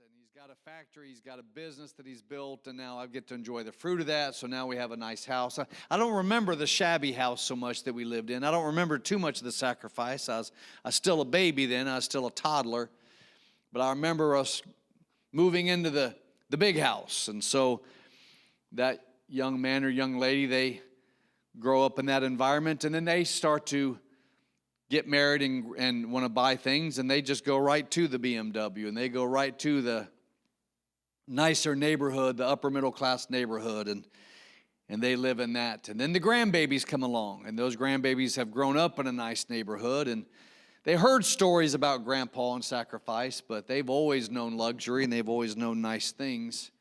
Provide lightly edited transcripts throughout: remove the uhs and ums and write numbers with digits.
and he's got a factory, he's got a business that he's built, and now I get to enjoy the fruit of that, so now we have a nice house. I don't remember the shabby house so much that we lived in. I don't remember too much of the sacrifice. I was still a baby then. I was still a toddler. But I remember us moving into the big house, and so that young man or young lady, they grow up in that environment, and then they start to get married and want to buy things, and they just go right to the BMW, and they go right to the nicer neighborhood, the upper middle class neighborhood, and they live in that. And then the grandbabies come along, and those grandbabies have grown up in a nice neighborhood, and they heard stories about grandpa and sacrifice, but they've always known luxury, and they've always known nice things.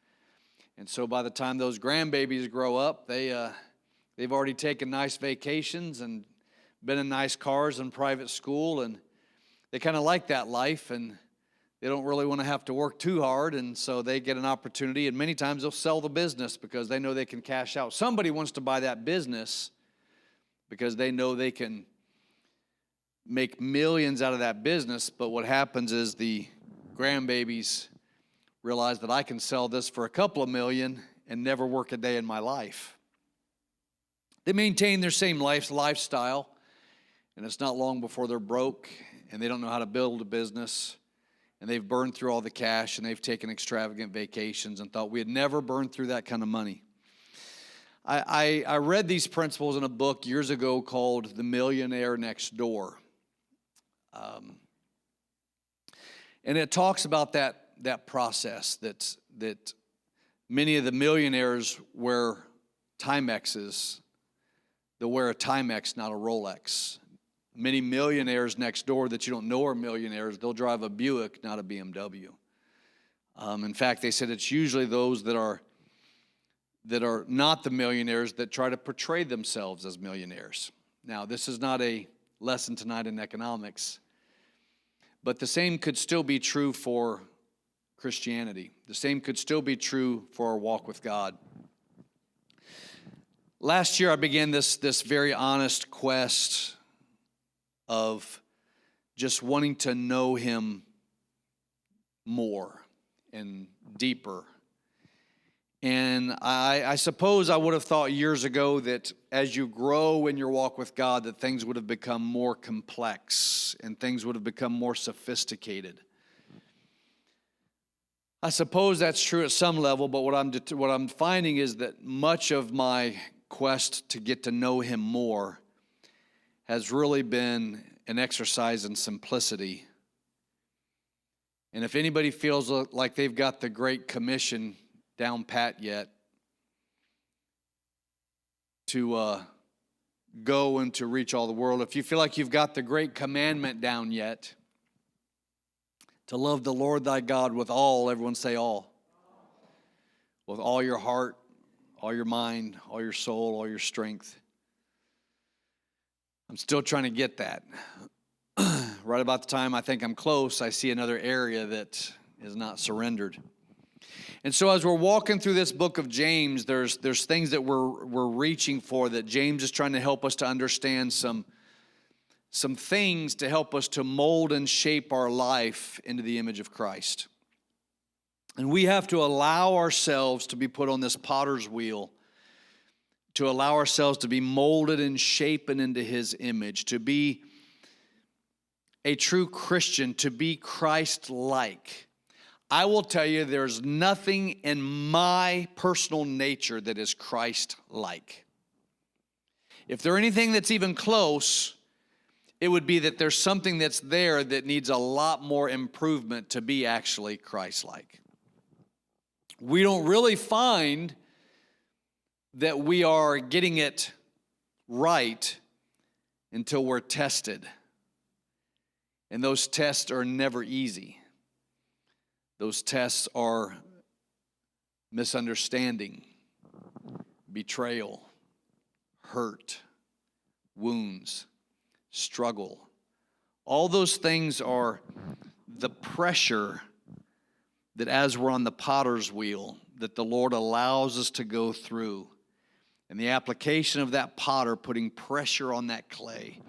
And so by the time those grandbabies grow up, they've already taken nice vacations and been in nice cars and private school, and they kind of like that life, and they don't really want to have to work too hard, and so they get an opportunity, and many times they'll sell the business because they know they can cash out. Somebody wants to buy that business because they know they can make millions out of that business, but what happens is the grandbabies realize that I can sell this for a couple of million and never work a day in my life. They maintain their same lifestyle, and it's not long before they're broke, and they don't know how to build a business, and they've burned through all the cash, and they've taken extravagant vacations and thought we had never burned through that kind of money. I read these principles in a book years ago called The Millionaire Next Door. And it talks about that process that many of the millionaires wear Timexes. They'll wear a Timex, not a Rolex. Many millionaires next door that you don't know are millionaires, they'll drive a Buick, not a BMW. In fact, they said it's usually those that are not the millionaires that try to portray themselves as millionaires. Now, this is not a lesson tonight in economics, but the same could still be true for Christianity. The same could still be true for our walk with God. Last year, I began this very honest quest of just wanting to know Him more and deeper. And I suppose I would have thought years ago that as you grow in your walk with God, that things would have become more complex and things would have become more sophisticated. I suppose that's true at some level, but what I'm finding is that much of my quest to get to know Him more has really been an exercise in simplicity. And if anybody feels like they've got the Great Commission down pat yet, to go and to reach all the world, if you feel like you've got the Great Commandment down yet, to love the Lord thy God with all, everyone say all, with all your heart, all your mind, all your soul, all your strength. I'm still trying to get that. Right about the time I think I'm close, I see another area that is not surrendered. And so as we're walking through this book of James, there's things that we're reaching for, that James is trying to help us to understand some things to help us to mold and shape our life into the image of Christ. And we have to allow ourselves to be put on this potter's wheel, to allow ourselves to be molded and shapen into His image, to be a true Christian, to be Christ-like. I will tell you, there's nothing in my personal nature that is Christ-like. If there's anything that's even close, it would be that there's something that's there that needs a lot more improvement to be actually Christ-like. We don't really find that we are getting it right until we're tested. And those tests are never easy. Those tests are misunderstanding, betrayal, hurt, wounds, struggle. All those things are the pressure that as we're on the potter's wheel, that the Lord allows us to go through. And the application of that potter putting pressure on that clay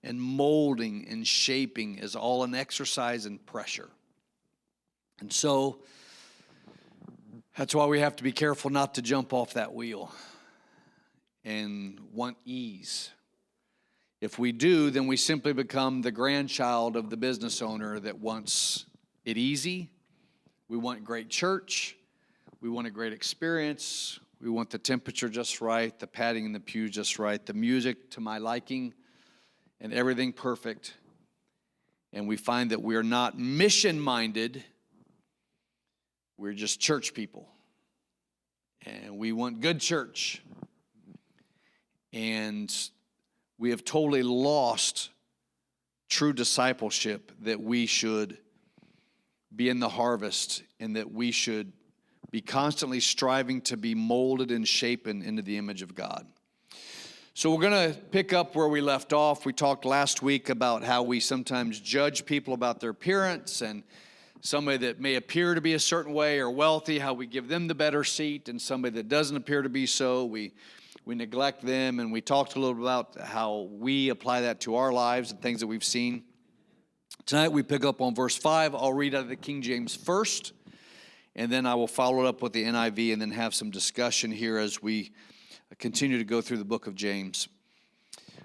and molding and shaping is all an exercise in pressure. And so that's why we have to be careful not to jump off that wheel and want ease. If we do, then we simply become the grandchild of the business owner that wants it easy. We want great church. We want a great experience. We want the temperature just right, the padding in the pew just right, the music to my liking, and everything perfect. And we find that we're not mission-minded. We're just church people. And we want good church. And we have totally lost true discipleship, that we should be in the harvest and that we should be constantly striving to be molded and shapen into the image of God. So we're going to pick up where we left off. We talked last week about how we sometimes judge people about their appearance, and somebody that may appear to be a certain way or wealthy, how we give them the better seat, and somebody that doesn't appear to be so, we neglect them. And we talked a little bit about how we apply that to our lives and things that we've seen. Tonight we pick up on verse 5. I'll read out of the King James first, and then I will follow it up with the NIV and then have some discussion here as we continue to go through the book of James.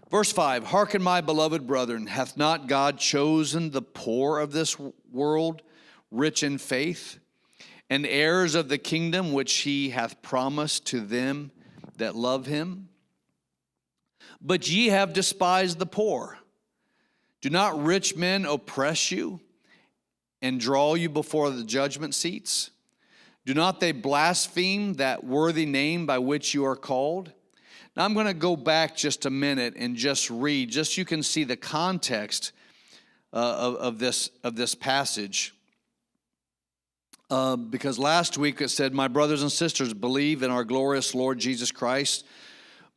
Verse 5, "Hearken, my beloved brethren, hath not God chosen the poor of this world, rich in faith, and heirs of the kingdom which he hath promised to them that love him? But ye have despised the poor. Do not rich men oppress you and draw you before the judgment seats? Do not they blaspheme that worthy name by which you are called?" Now I'm going to go back just a minute and just read, just so you can see the context of this passage. Because last week it said, "My brothers and sisters, believe in our glorious Lord Jesus Christ,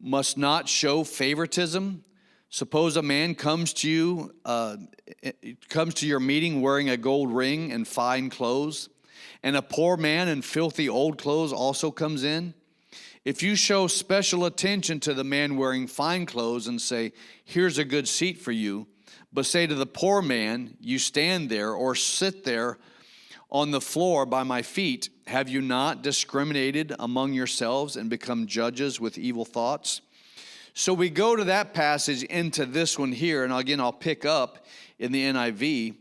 must not show favoritism. Suppose a man comes to your meeting wearing a gold ring and fine clothes, and a poor man in filthy old clothes also comes in. If you show special attention to the man wearing fine clothes and say, 'Here's a good seat for you,' but say to the poor man, 'You stand there or sit there on the floor by my feet,' have you not discriminated among yourselves and become judges with evil thoughts?" So we go to that passage into this one here, and again, I'll pick up in the NIV,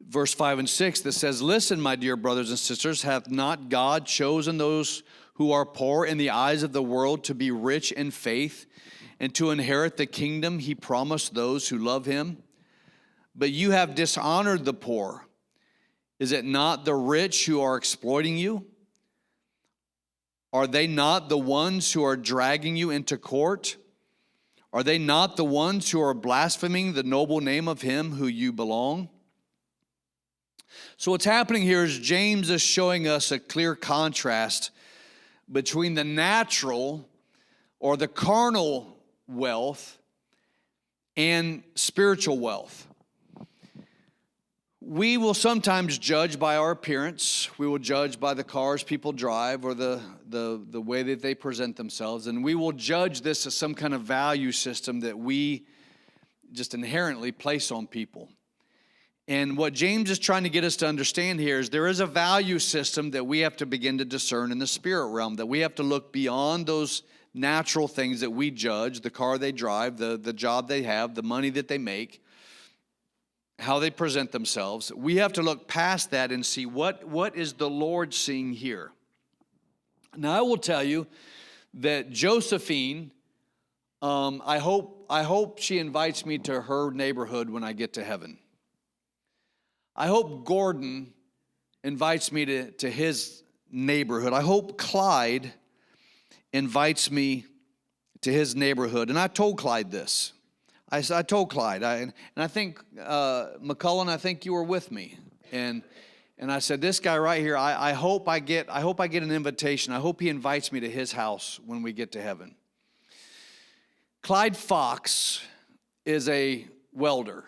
verse 5 and 6, that says, "Listen, my dear brothers and sisters, hath not God chosen those who are poor in the eyes of the world to be rich in faith and to inherit the kingdom he promised those who love him? But you have dishonored the poor. Is it not the rich who are exploiting you? Are they not the ones who are dragging you into court? Are they not the ones who are blaspheming the noble name of him who you belong?" So what's happening here is James is showing us a clear contrast between the natural or the carnal wealth and spiritual wealth. We will sometimes judge by our appearance. We will judge by the cars people drive or the way that they present themselves. And we will judge this as some kind of value system that we just inherently place on people. And what James is trying to get us to understand here is there is a value system that we have to begin to discern in the spirit realm, that we have to look beyond those natural things that we judge, the car they drive, the job they have, the money that they make, how they present themselves. We have to look past that and see what is the Lord seeing here. Now, I will tell you that Josephine, I hope she invites me to her neighborhood when I get to heaven. I hope Gordon invites me to his neighborhood. I hope Clyde invites me to his neighborhood. And I told Clyde this. I told Clyde, and I think, McCullen, I think you were with me. And I said, this guy right here, I hope I get an invitation. I hope he invites me to his house when we get to heaven. Clyde Fox is a welder.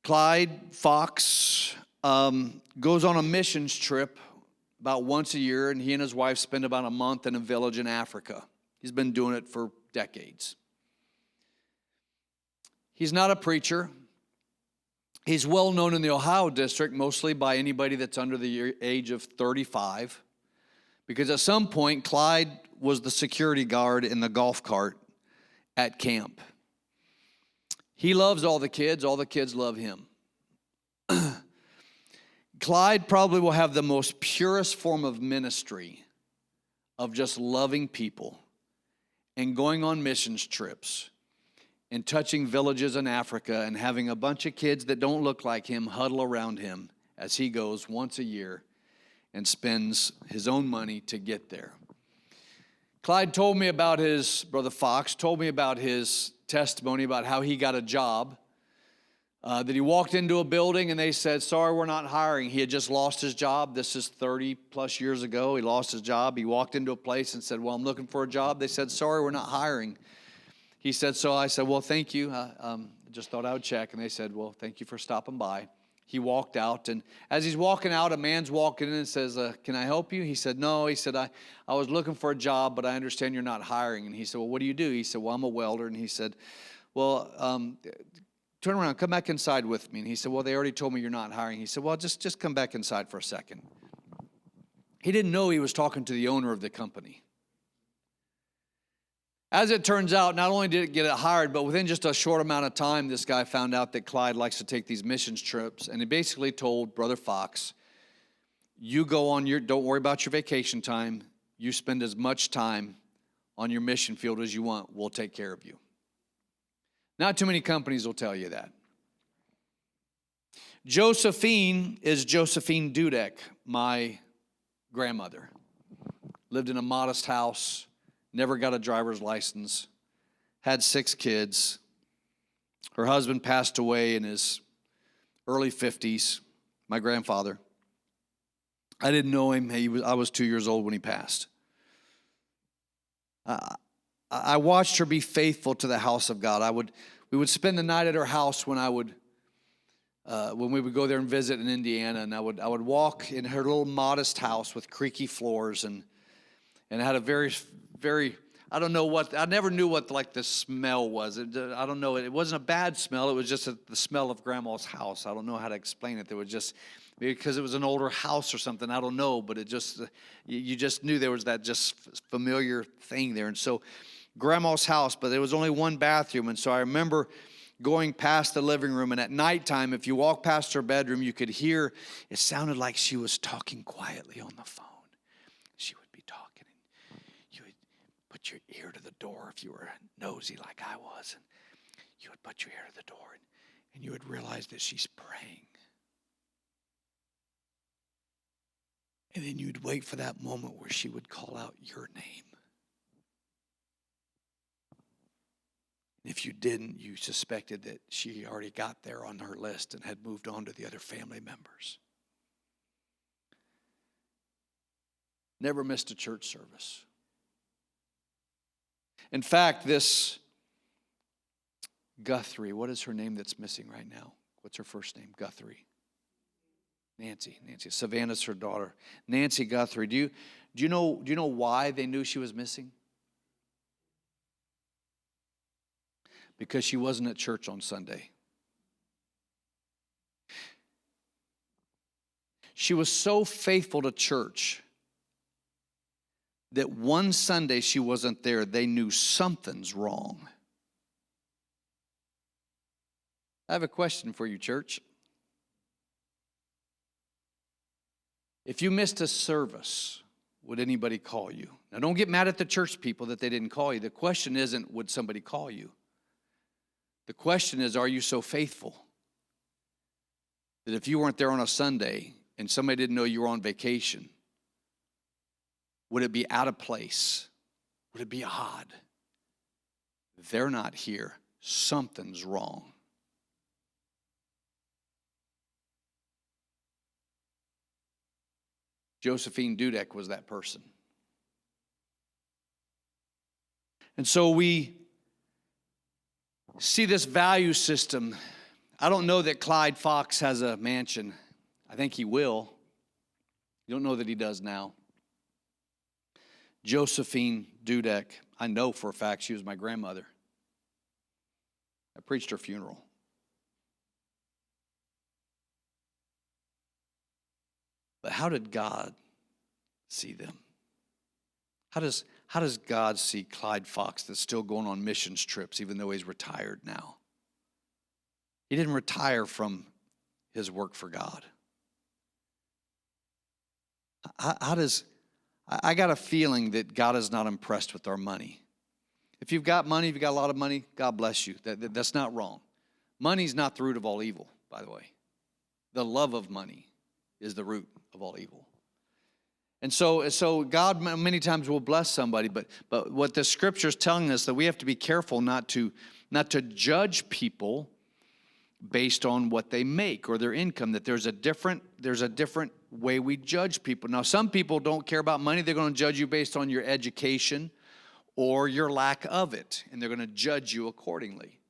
Clyde Fox goes on a missions trip about once a year, and he and his wife spend about a month in a village in Africa. He's been doing it for decades. He's not a preacher. He's well known in the Ohio district, mostly by anybody that's under the age of 35, because at some point, Clyde was the security guard in the golf cart at camp. He loves all the kids love him. Clyde probably will have the most purest form of ministry of just loving people and going on missions trips and touching villages in Africa and having a bunch of kids that don't look like him huddle around him as he goes once a year and spends his own money to get there. Clyde told me about Brother Fox told me about his testimony about how he got a job, that he walked into a building and they said, sorry, we're not hiring. He had just lost his job. This is 30 plus years ago. He lost his job. He walked into a place and said, well, I'm looking for a job. They said, sorry, we're not hiring. He said, so I said, well, thank you. I just thought I would check. And they said, well, thank you for stopping by. He walked out, and as he's walking out, a man's walking in and says, can I help you? He said, no. He said, I was looking for a job, but I understand you're not hiring. And he said, well, what do you do? He said, well, I'm a welder. And he said, well, turn around, come back inside with me. And he said, well, they already told me you're not hiring. He said, well, just come back inside for a second. He didn't know he was talking to the owner of the company. As it turns out, not only did it get hired, but within just a short amount of time, this guy found out that Clyde likes to take these missions trips, and he basically told Brother Fox, you go on don't worry about your vacation time. You spend as much time on your mission field as you want. We'll take care of you. Not too many companies will tell you that. Josephine is Josephine Dudek, my grandmother. Lived in a modest house. Never got a driver's license, had 6 kids. Her husband passed away in his early 50s, my grandfather. I didn't know him. I was 2 years old when he passed. I watched her be faithful to the house of God. We would spend the night at her house when we would go there and visit in Indiana, and I would walk in her little modest house with creaky floors, and it had a very, I don't know what, I never knew what like the smell was. I don't know, it wasn't a bad smell, it was just the smell of Grandma's house. I don't know how to explain it. There was just, because it was an older house or something, I don't know, but it just, you just knew there was that just familiar thing there. And so Grandma's house, but there was only one bathroom, and so I remember going past the living room, and at nighttime, if you walk past her bedroom, you could hear, it sounded like she was talking quietly on the phone. She would be talking. Put your ear to the door if you were nosy like I was, and you would put your ear to the door, and you would realize that she's praying. And then you'd wait for that moment where she would call out your name. If you didn't, you suspected that she already got there on her list and had moved on to the other family members. Never missed a church service. In fact, this Guthrie, what is her name that's missing right now? What's her first name? Guthrie. Nancy. Savannah's her daughter. Nancy Guthrie. Do you know why they knew she was missing? Because she wasn't at church on Sunday. She was so faithful to church that one Sunday she wasn't there. They knew something's wrong. I have a question for you, church. If you missed a service, would anybody call you? Now, don't get mad at the church people that they didn't call you. The question isn't, would somebody call you? The question is, are you so faithful that if you weren't there on a Sunday and somebody didn't know you were on vacation, would it be out of place? Would it be odd? They're not here. Something's wrong. Josephine Dudek was that person. And so we see this value system. I don't know that Clyde Fox has a mansion. I think he will. You don't know that he does now. Josephine Dudek, I know for a fact she was my grandmother. I preached her funeral. But how did God see them? How does God see Clyde Fox that's still going on missions trips even though he's retired now? He didn't retire from his work for God. I got a feeling that God is not impressed with our money. If you've got money, if you've got a lot of money, God bless you. That's not wrong. Money's not the root of all evil, by the way. The love of money is the root of all evil. And so God many times will bless somebody, but what the scripture is telling us that we have to be careful not to judge people based on what they make or their income, that there's a different way we judge people. Now, some people don't care about money. They're going to judge you based on your education or your lack of it, and they're going to judge you accordingly.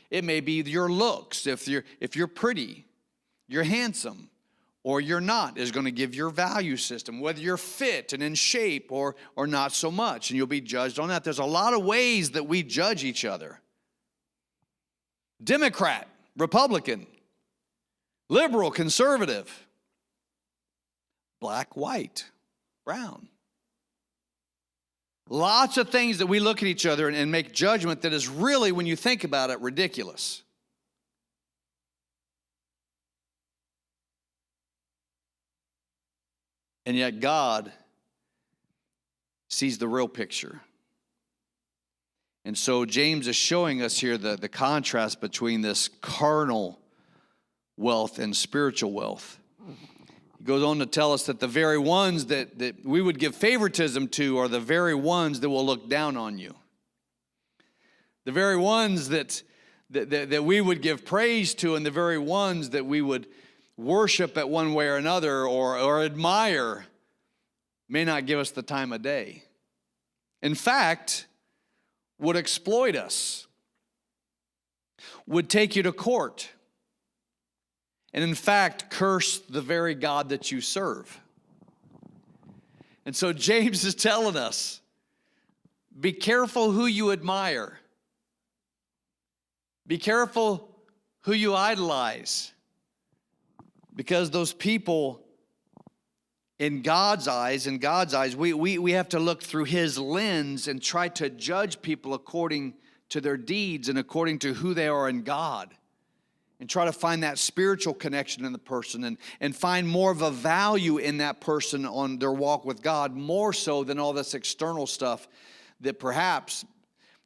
It may be your looks. If you're pretty, you're handsome, or you're not, is going to give your value system, whether you're fit and in shape or not so much, and you'll be judged on that. There's a lot of ways that we judge each other. Democrat, Republican, liberal, conservative, black, white, brown. Lots of things that we look at each other and make judgment that is really, when you think about it, ridiculous. And yet God sees the real picture. And so James is showing us here the contrast between this carnal wealth and spiritual wealth. He goes on to tell us that the very ones that we would give favoritism to are the very ones that will look down on you. The very ones that we would give praise to, and the very ones that we would worship at one way or another or admire may not give us the time of day. In fact, would exploit us, would take you to court, and in fact, curse the very God that you serve. And so James is telling us, be careful who you admire. Be careful who you idolize. Because those people, in God's eyes, we have to look through His lens and try to judge people according to their deeds and according to who they are in God. And try to find that spiritual connection in the person and find more of a value in that person on their walk with God, more so than all this external stuff that perhaps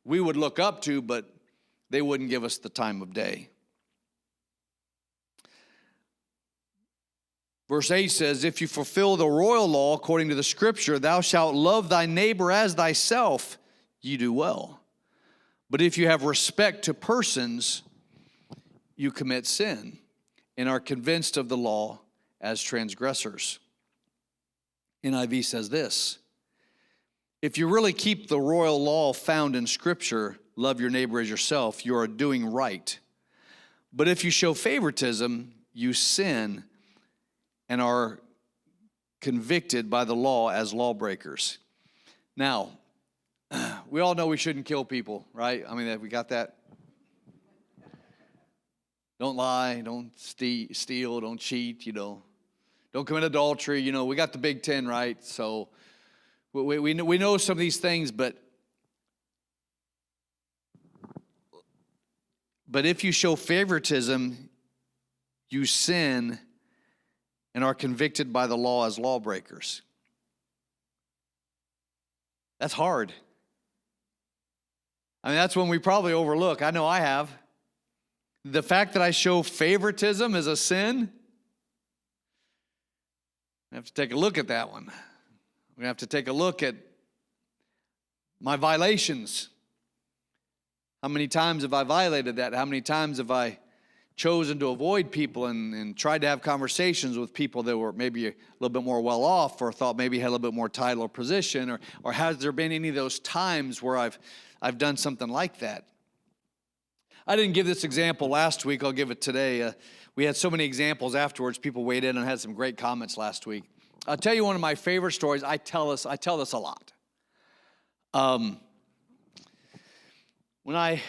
we would look up to, but they wouldn't give us the time of day. Verse 8 says, if you fulfill the royal law according to the scripture, thou shalt love thy neighbor as thyself, ye do well. But if you have respect to persons, you commit sin and are convinced of the law as transgressors. NIV says this, if you really keep the royal law found in scripture, love your neighbor as yourself, you are doing right. But if you show favoritism, you sin and are convicted by the law as lawbreakers. Now, we all know we shouldn't kill people, right? I mean, we got that. Don't lie, don't steal, don't cheat, Don't commit adultery, we got the Big 10, right? So we know some of these things, but if you show favoritism, you sin and are convicted by the law as lawbreakers. That's hard. I mean, that's when we probably overlook. I know I have. The fact that I show favoritism is a sin. I have to take a look at that one. We have to take a look at my violations. How many times have I violated that? How many times have I chosen to avoid people and tried to have conversations with people that were maybe a little bit more well off or thought maybe had a little bit more title or position? Or has there been any of those times where I've done something like that? I didn't give this example last week. I'll give it today. We had so many examples afterwards. People weighed in and had some great comments last week. I'll tell you one of my favorite stories. I tell this a lot. When I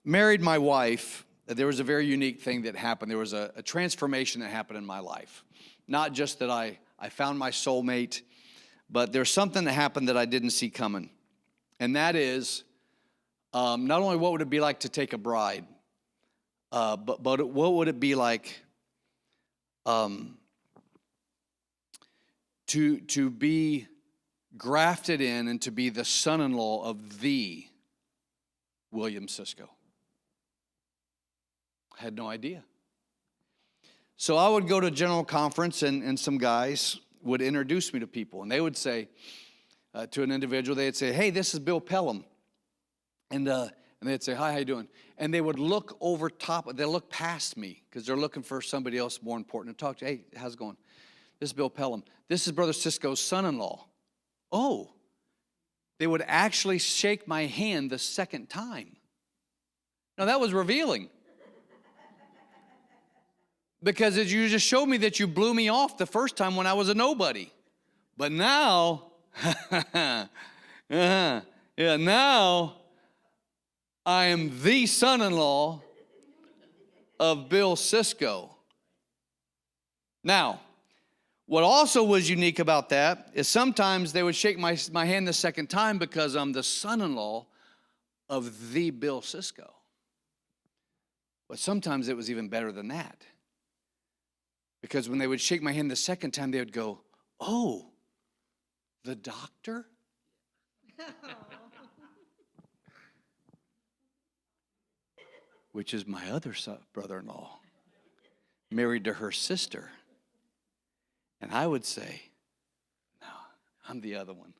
married my wife, there was a very unique thing that happened. There was a transformation that happened in my life. Not just that I I found my soulmate. But there's something that happened that I didn't see coming. And that is, not only what would it be like to take a bride, but what would it be like to be grafted in and to be the son-in-law of the William Cisco. I had no idea. So I would go to a general conference, and some guys would introduce me to people, and they would say to an individual, they'd say, "Hey, this is Bill Pellum," and they'd say, "Hi, how you doing?" And they would look over top, they'd look past me because they're looking for somebody else more important to talk to. "Hey, how's it going? This is Bill Pellum. This is Brother Cisco's son-in-law." Oh, they would actually shake my hand the second time. Now that was revealing. Because you just showed me that you blew me off the first time when I was a nobody. But now, now I am the son-in-law of Bill Cisco. Now, what also was unique about that is sometimes they would shake my hand the second time because I'm the son-in-law of the Bill Cisco. But sometimes it was even better than that. Because when they would shake my hand the second time, they would go, "Oh, the doctor?" Which is my other brother-in-law, married to her sister. And I would say, "No, I'm the other one."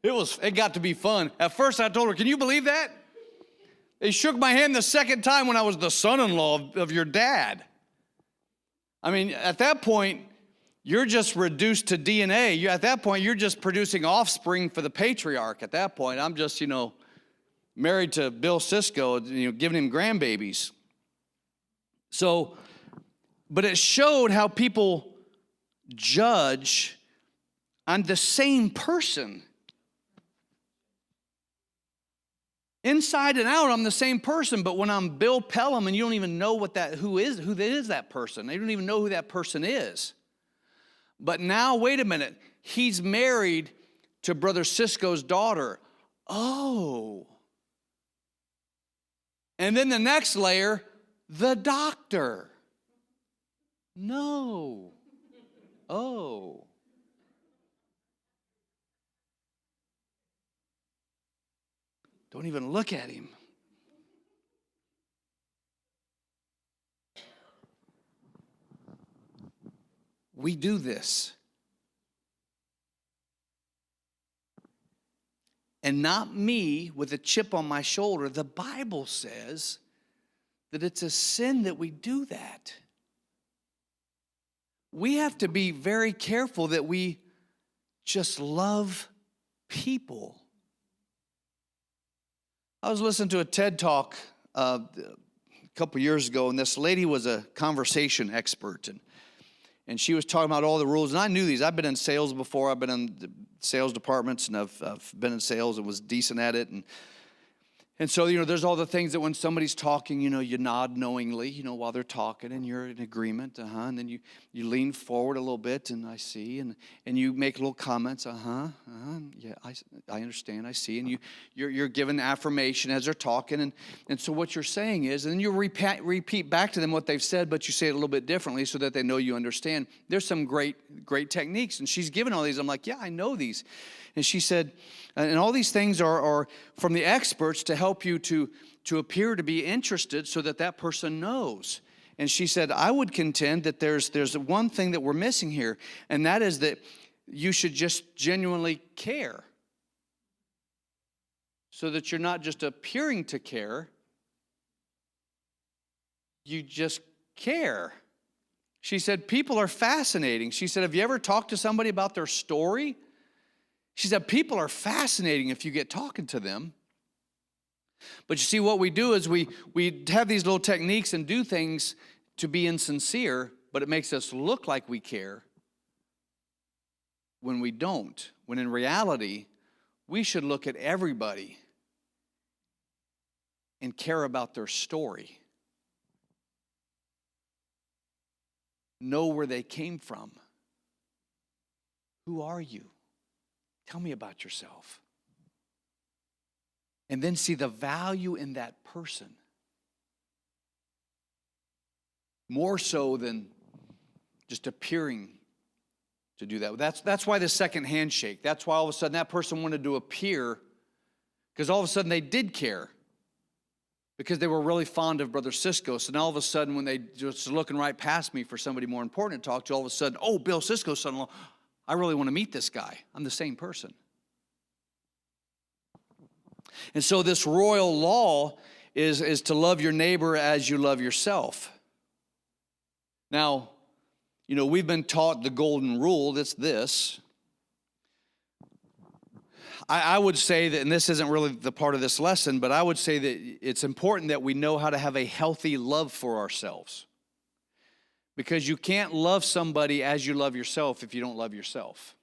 It got to be fun. At first I told her, "Can you believe that? They shook my hand the second time when I was the son-in-law of your dad." I mean, at that point, you're just reduced to DNA. At that point, you're just producing offspring for the patriarch. At that point, I'm just, married to Bill Cisco, giving him grandbabies. So, but it showed how people judge on the same person. Inside and out, I'm the same person, but when I'm Bill Pellum and you don't even know who is that person. They don't even know who that person is. But now, wait a minute, he's married to Brother Cisco's daughter. Oh. And then the next layer, the doctor. No. Oh. Don't even look at him. We do this. And not me with a chip on my shoulder. The Bible says that it's a sin that we do that. We have to be very careful that we just love people. I was listening to a TED Talk a couple years ago, and this lady was a conversation expert, and she was talking about all the rules, and I knew these. I've been in sales before. I've been in the sales departments, and I've been in sales and was decent at it, and so, there's all the things that when somebody's talking, you nod knowingly, while they're talking, and you're in agreement, and then you lean forward a little bit, and I see, and you make little comments, yeah, I understand, I see, and you're giving affirmation as they're talking, and so what you're saying is, and then you repeat back to them what they've said, but you say it a little bit differently so that they know you understand. There's some great techniques, and she's given all these. I'm like, yeah, I know these. And she said, and all these things are from the experts to help you to appear to be interested so that person knows. And she said, I would contend that there's one thing that we're missing here, and that is that you should just genuinely care. So that you're not just appearing to care, you just care. She said, people are fascinating. She said, have you ever talked to somebody about their story? She said, people are fascinating if you get talking to them. But you see, what we do is we have these little techniques and do things to be insincere, but it makes us look like we care when we don't. When in reality, we should look at everybody and care about their story. know where they came from. Who are you? Tell me about yourself. And then see the value in that person. More so than just appearing to do that. That's why the second handshake. That's why all of a sudden that person wanted to appear, because all of a sudden they did care. Because they were really fond of Brother Cisco. So now all of a sudden when they just looking right past me for somebody more important to talk to, all of a sudden, oh, Bill Cisco's son-in-law, I really want to meet this guy. I'm the same person. And so this royal law is to love your neighbor as you love yourself. Now, you know, we've been taught the golden rule. That's this. I would say that, and this isn't really the part of this lesson, but I would say that it's important that we know how to have a healthy love for ourselves. Because you can't love somebody as you love yourself if you don't love yourself.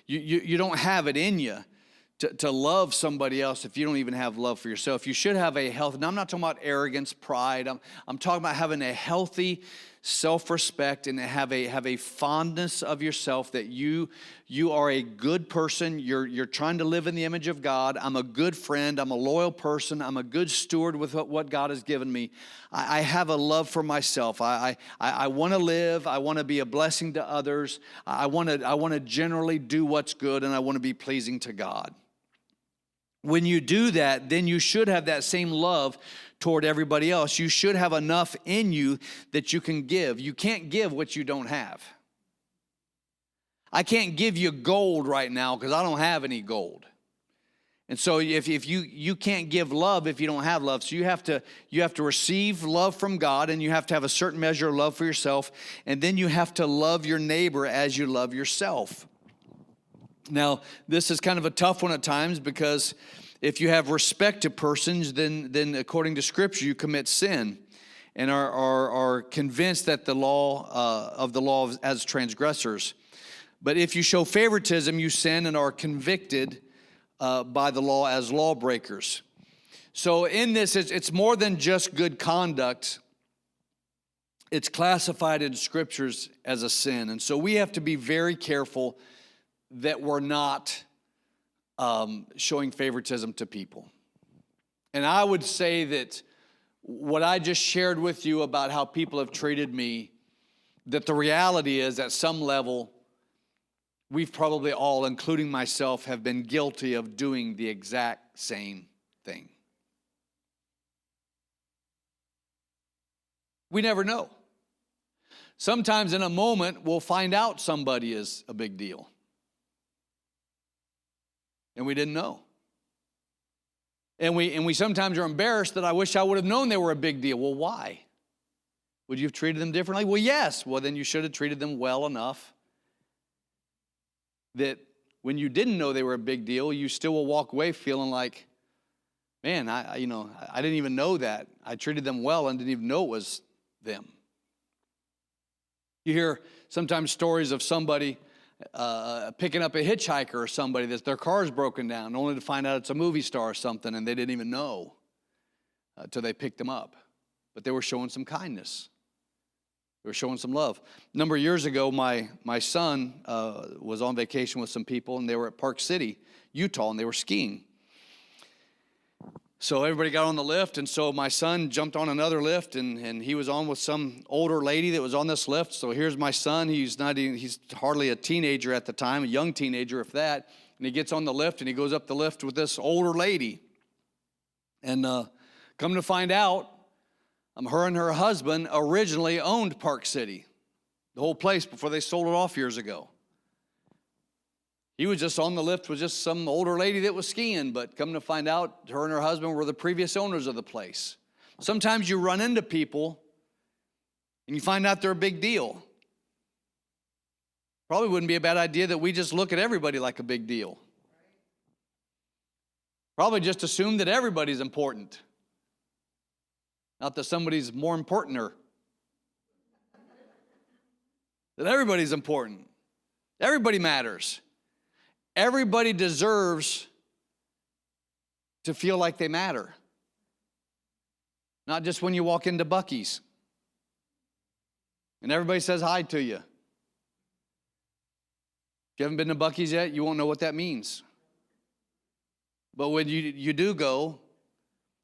You don't have it in you to love somebody else if you don't even have love for yourself. You should have a healthy, now I'm not talking about arrogance, pride. I'm talking about having a healthy self-respect and have a fondness of yourself that you are a good person. You're trying to live in the image of God. I'm a good friend. I'm a loyal person. I'm a good steward with what God has given me. I have a love for myself. I want to live. I want to be a blessing to others. I want to generally do what's good, and I want to be pleasing to God. When you do that, then you should have that same love toward everybody else. You should have enough in you that you can give. You can't give what you don't have. I can't give you gold right now because I don't have any gold. And so if you can't give love if you don't have love. So you have to receive love from God, and you have to have a certain measure of love for yourself, and then you have to love your neighbor as you love yourself. Now, this is kind of a tough one at times, because if you have respect to persons, then according to Scripture, you commit sin and are convinced that the law as transgressors. But if you show favoritism, you sin and are convicted by the law as lawbreakers. So in this, it's more than just good conduct. It's classified in Scriptures as a sin. And so we have to be very careful that we're not showing favoritism to people. And I would say that what I just shared with you about how people have treated me, that the reality is at some level, we've probably all, including myself, have been guilty of doing the exact same thing. We never know. Sometimes in a moment, we'll find out somebody is a big deal. And we didn't know. And we sometimes are embarrassed that I wish I would have known they were a big deal. Well, why? Would you have treated them differently? Well, yes. Well, then you should have treated them well enough that when you didn't know they were a big deal, you still will walk away feeling like, man, I didn't even know that. I treated them well and didn't even know it was them. You hear sometimes stories of somebody picking up a hitchhiker or somebody that their car's broken down, only to find out it's a movie star or something, and they didn't even know until they picked them up. But they were showing some kindness. They were showing some love. A number of years ago, my son was on vacation with some people, and they were at Park City, Utah, and they were skiing. So everybody got on the lift, and so my son jumped on another lift, and he was on with some older lady that was on this lift. So here's my son. He's hardly a teenager at the time, a young teenager, if that. And he gets on the lift, and he goes up the lift with this older lady. And come to find out, her and her husband originally owned Park City, the whole place, before they sold it off years ago. He was just on the lift with just some older lady that was skiing, but come to find out, her and her husband were the previous owners of the place. Sometimes you run into people and you find out they're a big deal. Probably wouldn't be a bad idea that we just look at everybody like a big deal. Probably just assume that everybody's important. Not that somebody's more importanter. That everybody's important. Everybody matters. Everybody deserves to feel like they matter. Not just when you walk into Buc-ee's. And everybody says hi to you. If you haven't been to Buc-ee's yet, you won't know what that means. But when you do go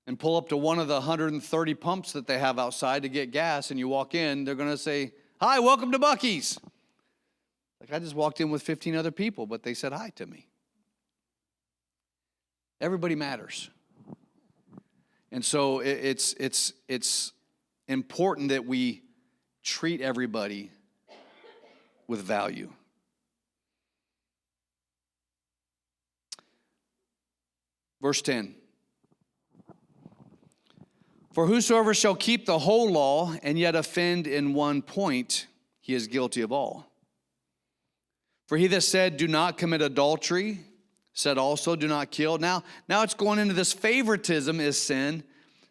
and pull up to one of the 130 pumps that they have outside to get gas, and you walk in, they're going to say, "Hi, welcome to Buc-ee's." Like, I just walked in with 15 other people, but they said hi to me. Everybody matters. And so it's important that we treat everybody with value. Verse 10. For whosoever shall keep the whole law and yet offend in one point, he is guilty of all. For he that said, do not commit adultery, said also, do not kill. Now it's going into this favoritism is sin.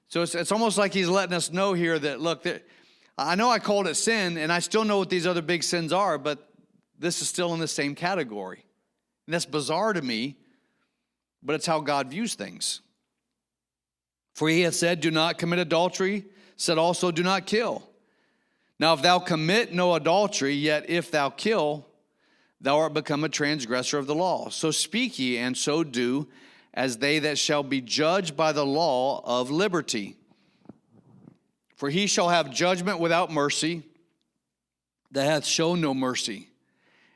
So it's almost like he's letting us know here that, look, I know I called it sin, and I still know what these other big sins are, but this is still in the same category. And that's bizarre to me, but it's how God views things. For he hath said, do not commit adultery, said also, do not kill. Now if thou commit no adultery, yet if thou kill, thou art become a transgressor of the law. So speak ye, and so do, as they that shall be judged by the law of liberty. For he shall have judgment without mercy, that hath shown no mercy,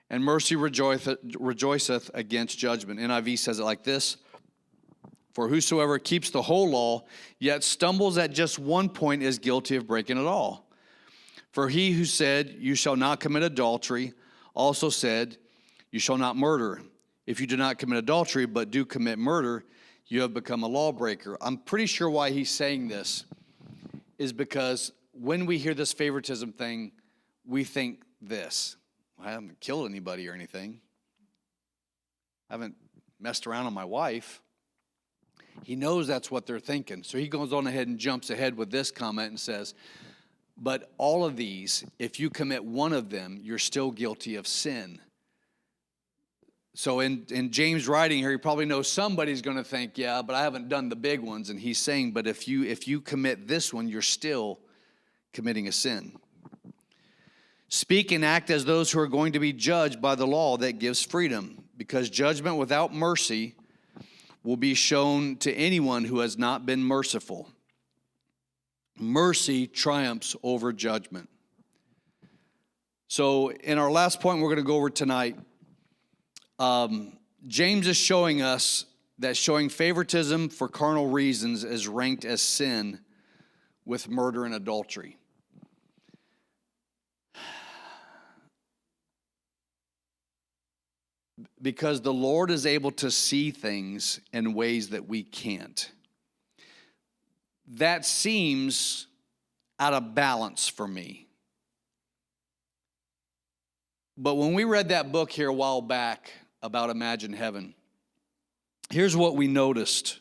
and mercy rejoiceth against judgment. NIV says it like this: for whosoever keeps the whole law, yet stumbles at just one point, is guilty of breaking it all. For he who said, you shall not commit adultery, also said, you shall not murder. If you do not commit adultery, but do commit murder, you have become a lawbreaker. I'm pretty sure why he's saying this is because when we hear this favoritism thing, we think this: I haven't killed anybody or anything. I haven't messed around on my wife. He knows that's what they're thinking. So he goes on ahead and jumps ahead with this comment and says, but all of these, if you commit one of them, you're still guilty of sin. So in James' writing here, he probably knows somebody's going to think, yeah, but I haven't done the big ones. And he's saying, but if you commit this one, you're still committing a sin. Speak and act as those who are going to be judged by the law that gives freedom, because judgment without mercy will be shown to anyone who has not been merciful. Mercy triumphs over judgment. So in our last point we're going to go over tonight, James is showing us that showing favoritism for carnal reasons is ranked as sin with murder and adultery. Because the Lord is able to see things in ways that we can't. That seems out of balance for me. But when we read that book here a while back about Imagine Heaven, here's what we noticed.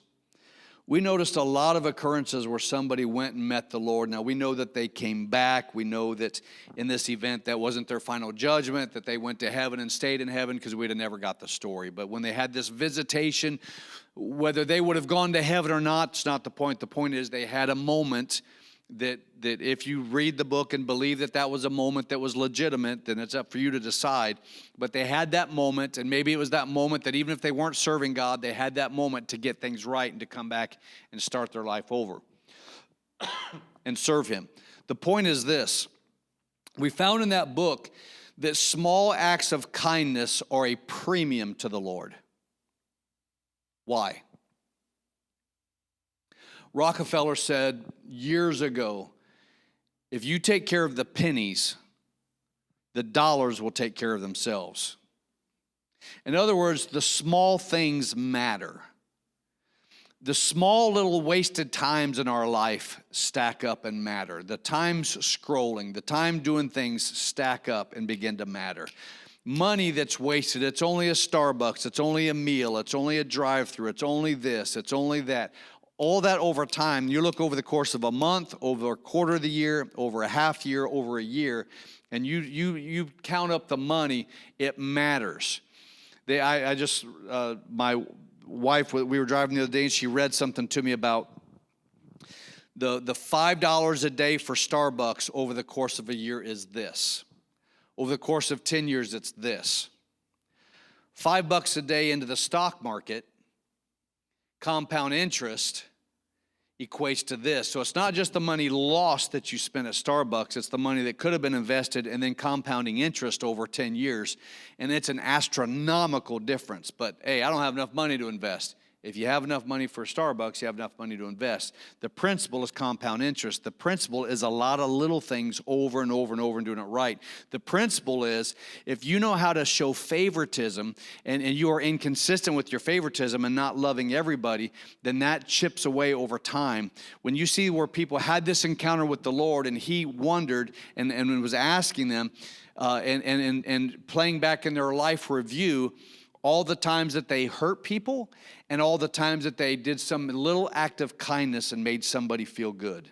We noticed a lot of occurrences where somebody went and met the Lord. Now, we know that they came back. We know that in this event, that wasn't their final judgment, that they went to heaven and stayed in heaven, because we'd have never got the story. But when they had this visitation, whether they would have gone to heaven or not, it's not the point. The point is they had a moment that if you read the book and believe that that was a moment that was legitimate, then it's up for you to decide. But they had that moment, and maybe it was that moment that even if they weren't serving God, they had that moment to get things right and to come back and start their life over and serve Him. The point is this: we found in that book that small acts of kindness are a premium to the Lord. Why? Rockefeller said years ago, if you take care of the pennies, the dollars will take care of themselves. In other words, the small things matter. The small little wasted times in our life stack up and matter. The times scrolling, the time doing things stack up and begin to matter. Money that's wasted, it's only a Starbucks, it's only a meal, it's only a drive-through, it's only this, it's only that. All that over time, you look over the course of a month, over a quarter of the year, over a half year, over a year, and you count up the money, it matters. My wife, we were driving the other day, and she read something to me about The $5 a day for Starbucks over the course of a year is this. Over the course of 10 years, it's this. $5 a day into the stock market, compound interest, equates to this. So it's not just the money lost that you spent at Starbucks, it's the money that could have been invested and then compounding interest over 10 years. And it's an astronomical difference. But hey, I don't have enough money to invest. If you have enough money for Starbucks, you have enough money to invest. The principle is compound interest. The principle is a lot of little things over and over and over and doing it right. The principle is if you know how to show favoritism and you are inconsistent with your favoritism and not loving everybody, then that chips away over time. When you see where people had this encounter with the Lord and he wondered and was asking them and playing back in their life review, all the times that they hurt people and all the times that they did some little act of kindness and made somebody feel good.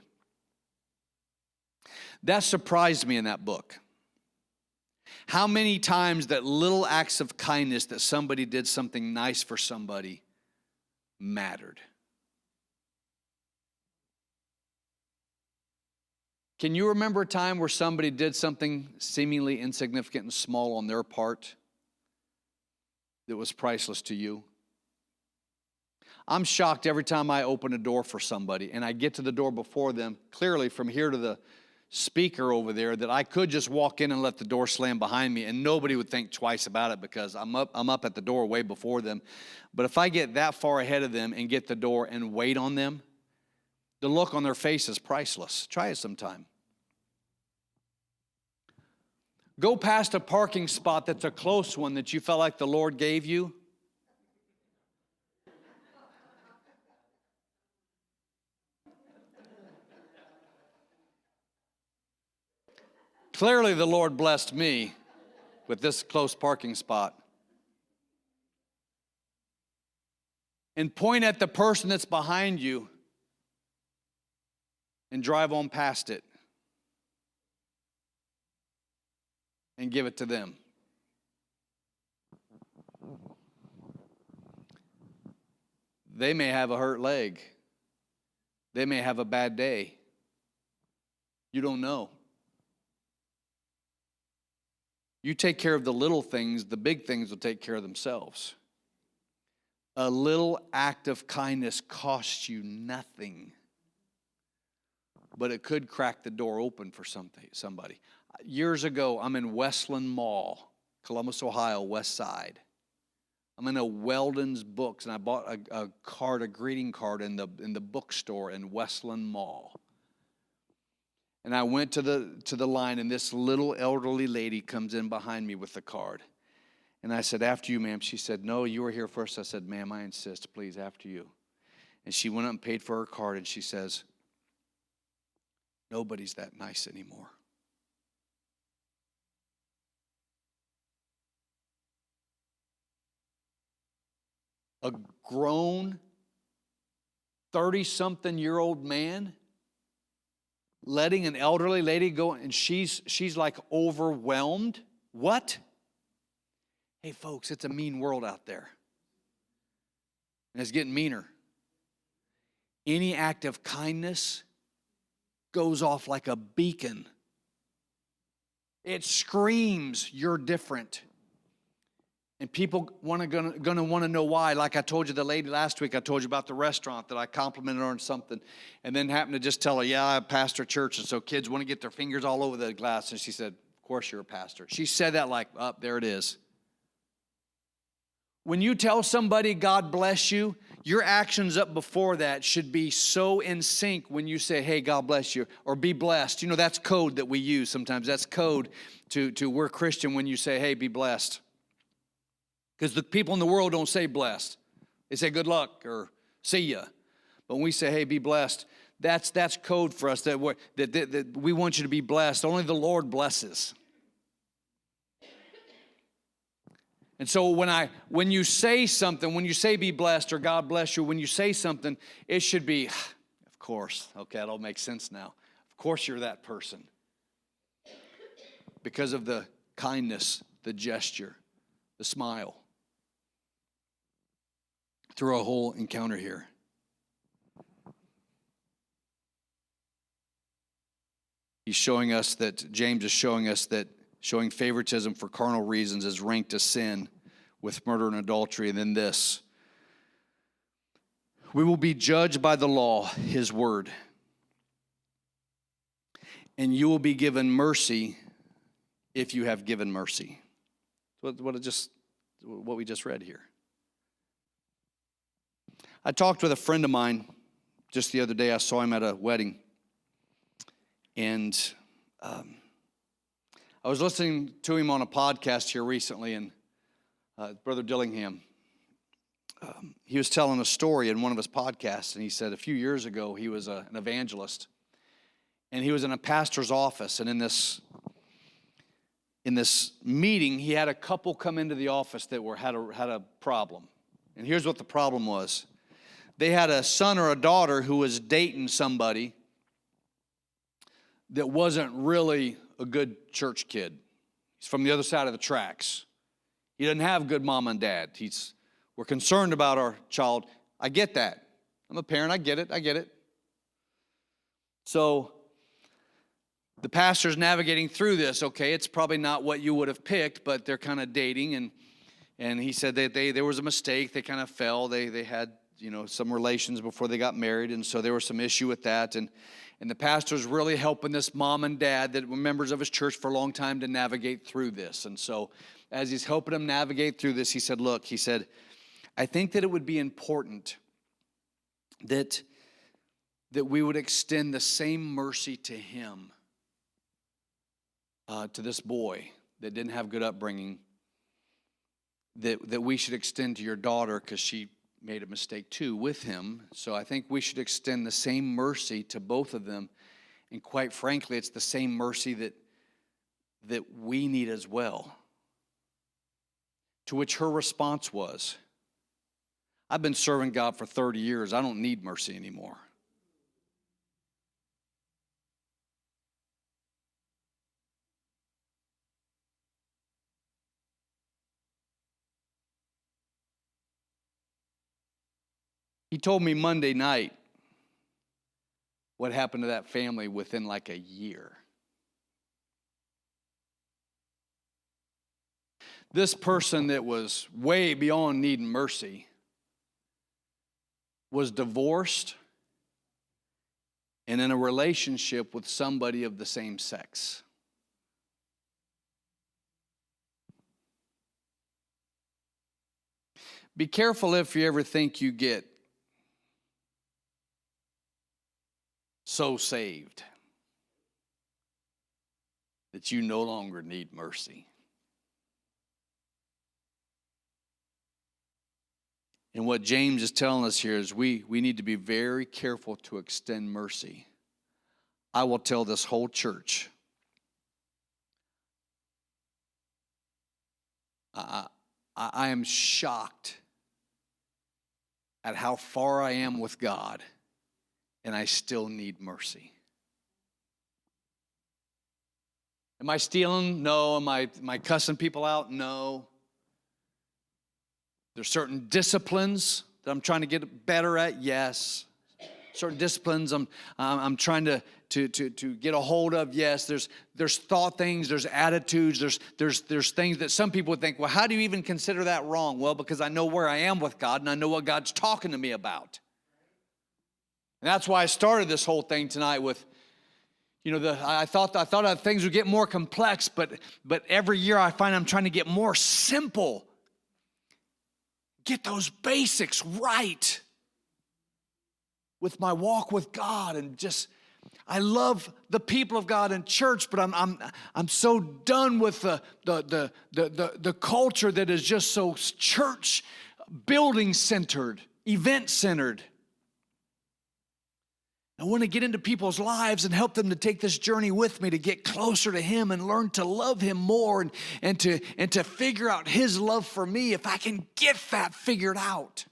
That surprised me in that book. How many times that little acts of kindness that somebody did something nice for somebody mattered. Can you remember a time where somebody did something seemingly insignificant and small on their part that was priceless to you? I'm shocked every time I open a door for somebody and I get to the door before them, clearly from here to the speaker over there, that I could just walk in and let the door slam behind me and nobody would think twice about it because I'm up at the door way before them. But if I get that far ahead of them and get the door and wait on them, the look on their face is priceless. Try it sometime. Go past a parking spot that's a close one that you felt like the Lord gave you. Clearly the Lord blessed me with this close parking spot. And point at the person that's behind you and drive on past it. And give it to them. They may have a hurt leg. They may have a bad day. You don't know. You take care of the little things, the big things will take care of themselves. A little act of kindness costs you nothing, but it could crack the door open for somebody. Years ago, I'm in Westland Mall, Columbus, Ohio, West Side. I'm in a Weldon's Books, and I bought a greeting card in the bookstore in Westland Mall. And I went to the line, and this little elderly lady comes in behind me with the card. And I said, "After you, ma'am." She said, "No, you were here first." I said, "Ma'am, I insist, please, after you." And she went up and paid for her card, and she says, "Nobody's that nice anymore." A grown 30-something-year-old man letting an elderly lady go, and she's like overwhelmed. What? Hey, folks, it's a mean world out there. And it's getting meaner. Any act of kindness goes off like a beacon. It screams, "You're different." And people gonna want to know why. Like I told you, the lady last week, I told you about the restaurant that I complimented her on something, and then happened to just tell her, "Yeah, I pastor church, and so kids want to get their fingers all over the glass." And she said, "Of course you're a pastor." She said that like, "Up there it is." When you tell somebody God bless you, your actions up before that should be so in sync when you say, "Hey, God bless you," or "Be blessed." You know, that's code that we use sometimes. That's code to we're Christian when you say, "Hey, be blessed." Because the people in the world don't say blessed. They say good luck or see ya. But when we say, "Hey, be blessed," that's code for us that we want you to be blessed. Only the Lord blesses. And so when you say something, when you say "be blessed" or "God bless you," when you say something, it should be, "Of course." Okay, that all makes sense now. Of course you're that person. Because of the kindness, the gesture, the smile. Through a whole encounter here. James is showing us that showing favoritism for carnal reasons is ranked as sin with murder and adultery. And then this: we will be judged by the law, his word, and you will be given mercy if you have given mercy. What we just read here. I talked with a friend of mine just the other day. I saw him at a wedding. And I was listening to him on a podcast here recently, and Brother Dillingham, he was telling a story in one of his podcasts, and he said a few years ago he was an evangelist, and he was in a pastor's office, and in this meeting, he had a couple come into the office that had a problem. And here's what the problem was. They had a son or a daughter who was dating somebody that wasn't really a good church kid. He's from the other side of the tracks. He doesn't have good mom and dad. We're concerned about our child. I get that. I'm a parent. I get it. So the pastor's navigating through this. Okay, it's probably not what you would have picked, but they're kind of dating. And he said that there was a mistake. They kind of fell. They had some relations before they got married, and so there was some issue with that. And the pastor's really helping this mom and dad that were members of his church for a long time to navigate through this. And so as he's helping them navigate through this, he said, I think that it would be important that we would extend the same mercy to him, to this boy that didn't have good upbringing, that we should extend to your daughter, because she made a mistake too with him. So I think we should extend the same mercy to both of them. And quite frankly, it's the same mercy that we need as well. To which her response was, I've been serving God for 30 years. I don't need mercy anymore. He told me Monday night what happened to that family within like a year. This person that was way beyond needing mercy was divorced and in a relationship with somebody of the same sex. Be careful if you ever think you get so saved that you no longer need mercy. And what James is telling us here is we need to be very careful to extend mercy. I will tell this whole church, I am shocked at how far I am with God, and I still need mercy. Am I stealing? No. Am I cussing people out? No. There's certain disciplines that I'm trying to get better at. Yes. Certain disciplines I'm trying to get a hold of. Yes. There's thought things. There's attitudes. There's things that some people would think, well, how do you even consider that wrong? Well, because I know where I am with God, and I know what God's talking to me about. And that's why I started this whole thing tonight with, I thought things would get more complex, but every year I find I'm trying to get more simple. Get those basics right with my walk with God, and I love the people of God in church, but I'm so done with the culture that is just so church building centered, event centered. I want to get into people's lives and help them to take this journey with me to get closer to Him and learn to love Him more and to figure out His love for me if I can get that figured out.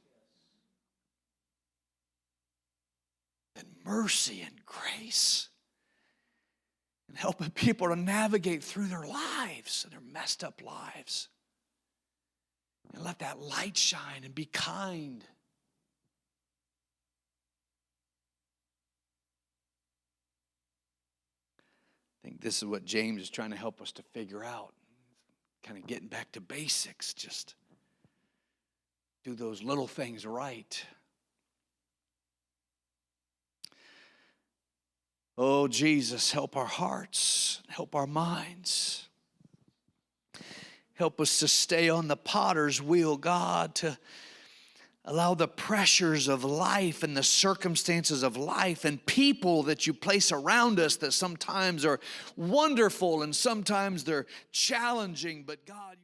And mercy and grace and helping people to navigate through their lives and their messed up lives. And let that light shine and be kind. I think this is what James is trying to help us to figure out. Kind of getting back to basics. Just do those little things right. Oh, Jesus, help our hearts. Help our minds. Help us to stay on the potter's wheel, God, to allow the pressures of life and the circumstances of life and people that you place around us that sometimes are wonderful and sometimes they're challenging, but God...